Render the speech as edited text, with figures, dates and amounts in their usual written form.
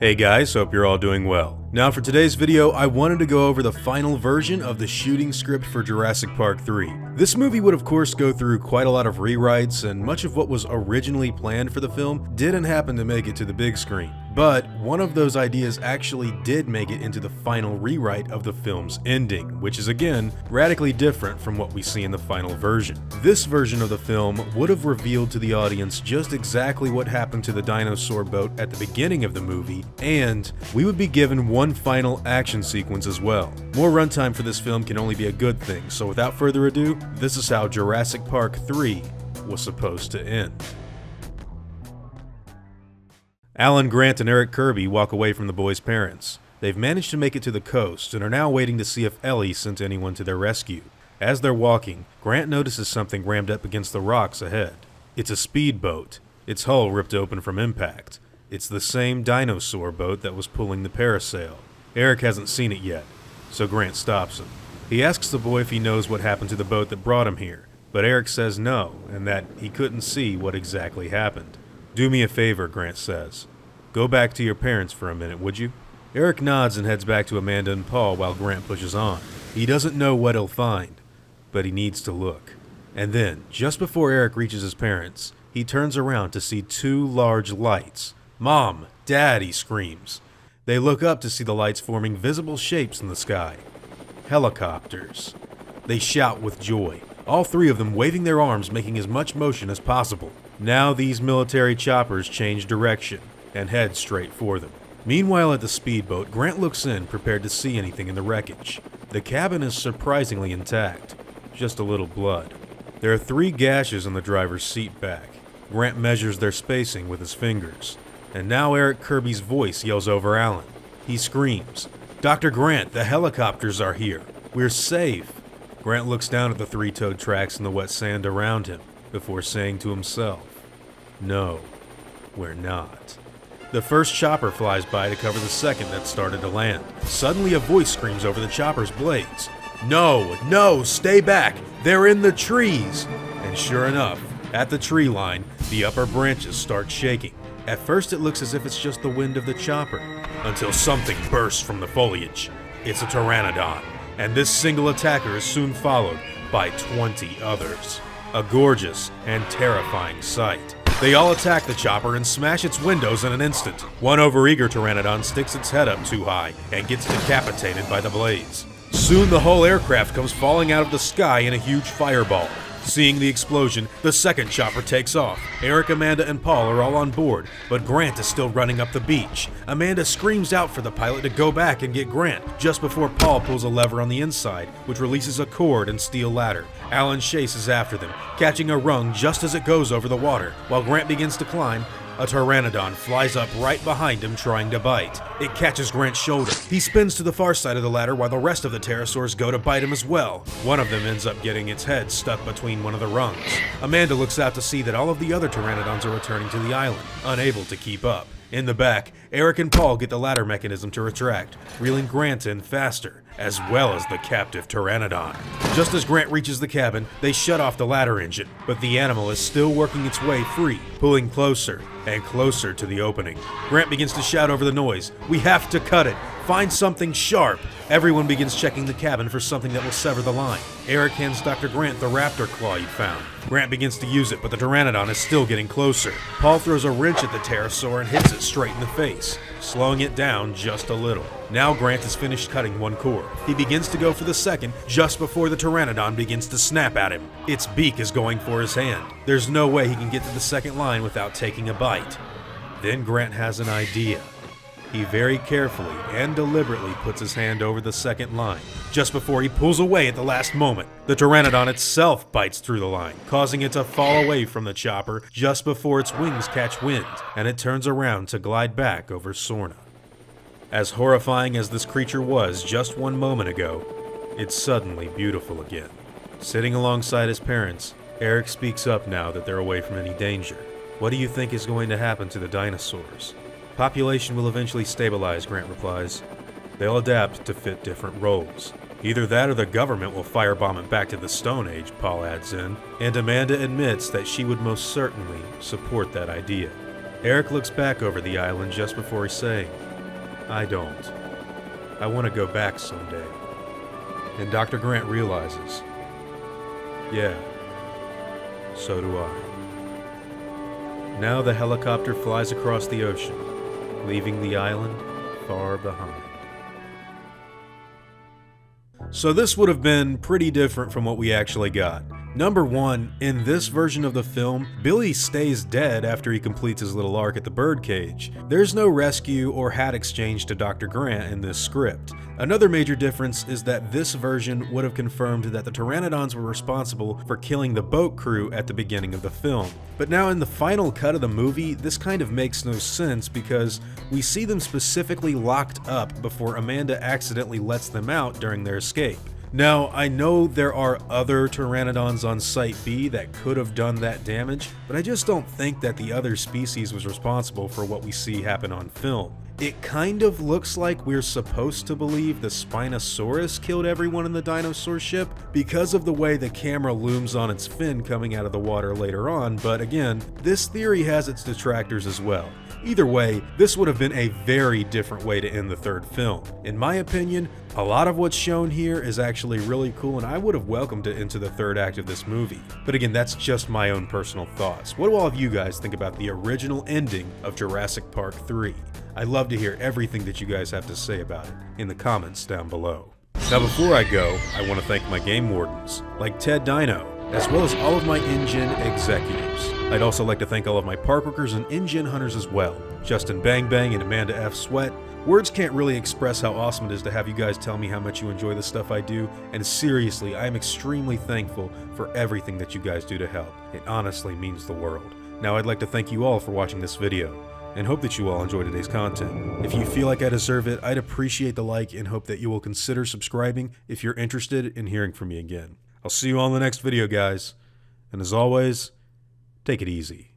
Hey guys, hope you're all doing well. Now for today's video, I wanted to go over the final version of the shooting script for Jurassic Park 3. This movie would of course go through quite a lot of rewrites, and much of what was originally planned for the film didn't happen to make it to the big screen. But one of those ideas actually did make it into the final rewrite of the film's ending, which is again, radically different from what we see in the final version. This version of the film would have revealed to the audience just exactly what happened to the dinosaur boat at the beginning of the movie, and we would be given one final action sequence as well. More runtime for this film can only be a good thing, so without further ado, this is how Jurassic Park 3 was supposed to end. Alan Grant and Eric Kirby walk away from the boys' parents. They've managed to make it to the coast and are now waiting to see if Ellie sent anyone to their rescue. As they're walking, Grant notices something rammed up against the rocks ahead. It's a speedboat, its hull ripped open from impact. It's the same dinosaur boat that was pulling the parasail. Eric hasn't seen it yet, so Grant stops him. He asks the boy if he knows what happened to the boat that brought him here, but Eric says no, and that he couldn't see what exactly happened. "Do me a favor," Grant says. "Go back to your parents for a minute, would you?" Eric nods and heads back to Amanda and Paul while Grant pushes on. He doesn't know what he'll find, but he needs to look. And then, just before Eric reaches his parents, he turns around to see two large lights. "Mom! Dad!" he screams. They look up to see the lights forming visible shapes in the sky. Helicopters. They shout with joy, all three of them waving their arms, making as much motion as possible. Now these military choppers change direction and head straight for them. Meanwhile at the speedboat, Grant looks in, prepared to see anything in the wreckage. The cabin is surprisingly intact, just a little blood. There are 3 gashes on the driver's seat back. Grant measures their spacing with his fingers. And now Eric Kirby's voice yells over Alan. He screams, "Dr. Grant, the helicopters are here. We're safe." Grant looks down at the 3-toed tracks in the wet sand around him before saying to himself, "No, we're not." The first chopper flies by to cover the second that started to land. Suddenly a voice screams over the chopper's blades, "No, no, stay back, they're in the trees!" And sure enough, at the tree line, the upper branches start shaking. At first it looks as if it's just the wind of the chopper, until something bursts from the foliage. It's a pteranodon, and this single attacker is soon followed by 20 others. A gorgeous and terrifying sight. They all attack the chopper and smash its windows in an instant. One overeager pteranodon sticks its head up too high and gets decapitated by the blades. Soon the whole aircraft comes falling out of the sky in a huge fireball. Seeing the explosion, the second chopper takes off. Eric, Amanda, and Paul are all on board, but Grant is still running up the beach. Amanda screams out for the pilot to go back and get Grant, just before Paul pulls a lever on the inside, which releases a cord and steel ladder. Alan chases after them, catching a rung just as it goes over the water. While Grant begins to climb, a pteranodon flies up right behind him trying to bite. It catches Grant's shoulder. He spins to the far side of the ladder while the rest of the pterosaurs go to bite him as well. One of them ends up getting its head stuck between one of the rungs. Amanda looks out to see that all of the other pteranodons are returning to the island, unable to keep up. In the back, Eric and Paul get the ladder mechanism to retract, reeling Grant in faster, as well as the captive pteranodon. Just as Grant reaches the cabin, they shut off the ladder engine, but the animal is still working its way free, pulling closer and closer to the opening. Grant begins to shout over the noise, "We have to cut it! Find something sharp!" Everyone begins checking the cabin for something that will sever the line. Eric hands Dr. Grant the raptor claw he found. Grant begins to use it, but the pteranodon is still getting closer. Paul throws a wrench at the pterosaur and hits it straight in the face, slowing it down just a little. Now Grant has finished cutting one cord. He begins to go for the second just before the pteranodon begins to snap at him. Its beak is going for his hand. There's no way he can get to the second line without taking a bite. Then Grant has an idea. He very carefully and deliberately puts his hand over the second line. Just before he pulls away at the last moment, the pteranodon itself bites through the line, causing it to fall away from the chopper just before its wings catch wind, and it turns around to glide back over Sorna. As horrifying as this creature was just one moment ago, it's suddenly beautiful again. Sitting alongside his parents, Eric speaks up now that they're away from any danger. "What do you think is going to happen to the dinosaurs?" "Population will eventually stabilize," Grant replies. "They'll adapt to fit different roles. Either that or the government will firebomb it back to the Stone Age," Paul adds in, and Amanda admits that she would most certainly support that idea. Eric looks back over the island just before saying, I don't. I want to go back someday. And Dr. Grant realizes, yeah, so do I. Now the helicopter flies across the ocean, leaving the island far behind. So this would have been pretty different from what we actually got. Number one, in this version of the film, Billy stays dead after he completes his little arc at the birdcage. There's no rescue or hat exchange to Dr. Grant in this script. Another major difference is that this version would have confirmed that the Pteranodons were responsible for killing the boat crew at the beginning of the film. But now in the final cut of the movie, this kind of makes no sense because we see them specifically locked up before Amanda accidentally lets them out during their escape. Now, I know there are other Pteranodons on Site B that could have done that damage, but I just don't think that the other species was responsible for what we see happen on film. It kind of looks like we're supposed to believe the Spinosaurus killed everyone in the dinosaur ship because of the way the camera looms on its fin coming out of the water later on, but again, this theory has its detractors as well. Either way, this would have been a very different way to end the third film. In my opinion, a lot of what's shown here is actually really cool and I would have welcomed it into the third act of this movie. But again, that's just my own personal thoughts. What do all of you guys think about the original ending of Jurassic Park 3? I'd love to hear everything that you guys have to say about it in the comments down below. Now before I go, I want to thank my game wardens, like Ted Dino, as well as all of my InGen executives. I'd also like to thank all of my park workers and InGen hunters as well, Justin Bang Bang and Amanda F. Sweat. Words can't really express how awesome it is to have you guys tell me how much you enjoy the stuff I do, and seriously, I am extremely thankful for everything that you guys do to help. It honestly means the world. Now I'd like to thank you all for watching this video, and hope that you all enjoy today's content. If you feel like I deserve it, I'd appreciate the like and hope that you will consider subscribing if you're interested in hearing from me again. I'll see you all in the next video, guys, and as always, take it easy.